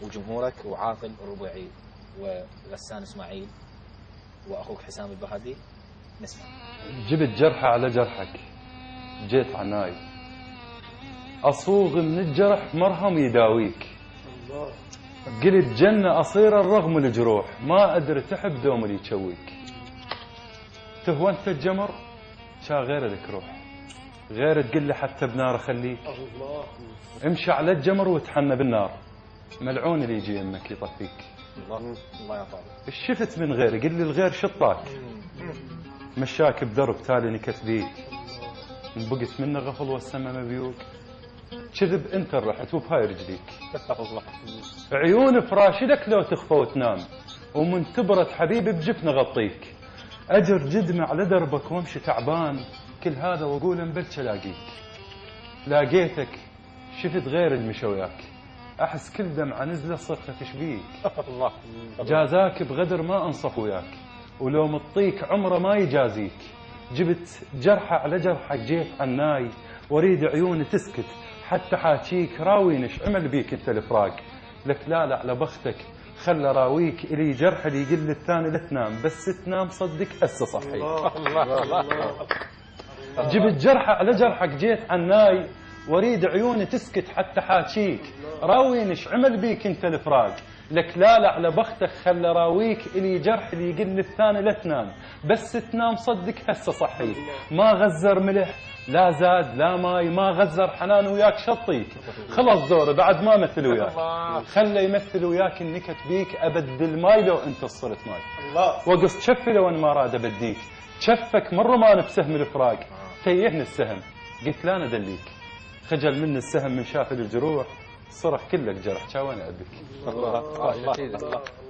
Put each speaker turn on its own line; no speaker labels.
وجمهورك وعاقل الربيعي وغسان اسماعيل واخوك حسام البغدادي نسمع.
جبت جرحه على جرحك جيت عناي، اصوغ من الجرح مرهم يداويك. قلت جنة أصير الرغم الجروح، ما أدري تحب دوم اللي يشويك. تهونت الجمر شا غير لك روح، غير تقول لي حتى بنار خليك. امشي على الجمر وتحنى بالنار، ملعون اللي يجي يمك يطفيك.
الله يعطاك.
الشفت من غير قل لي الغير شطاك، مشاك بدرب تالي نكت بيك. ان بقت منه غفل والسما مبيوك، كذب انت رحت وبهاي رجليك. عيون فراشدك لو تخفى وتنام، ومن تبرة حبيبي بجفن غطيك. اجر جدمي على دربك وامشي تعبان، كل هذا واقول انبلش الاقيك. لاقيتك شفت غير المشى وياك، احس كل دمعه نزله صرخه تشبيك. جازاك بغدر ما انصف وياك، ولو مطيك عمره ما يجازيك. جبت جرحه على جرحك جيت عناي، واريد عيوني تسكت حتى حاكيك. راوينش عمل بيك انت الفراق، لك لا على بختك خلى راويك. الي جرح اللي يقل الثاني لا تنام، بس تنام صدق هسه صحي. جبت جرحه على جرحك جيت عناي، واريد عيوني تسكت حتى حاكيك. راوينش عمل بيك انت الفراق، لك لا على بختك خلى راويك. الي جرح اللي يقل الثاني لا تنام، بس تنام صدق هسه صحي. ما غزر ملح لا زاد لا ماي، ما غزر حنان وياك شطيك. خلص دوره بعد ما مثل وياك، خلى يمثل وياك النكت بيك. ابدل ماي لو انت صرت ماي، وقص شفي لو انا ما راد ابديك. شفك مره ما بسهم الفراق، تيهني السهم قلت لا انا دليك. خجل من السهم من شاف الجروح، صرخ كلك جرح شا وانا ابيك.
الله الله الله.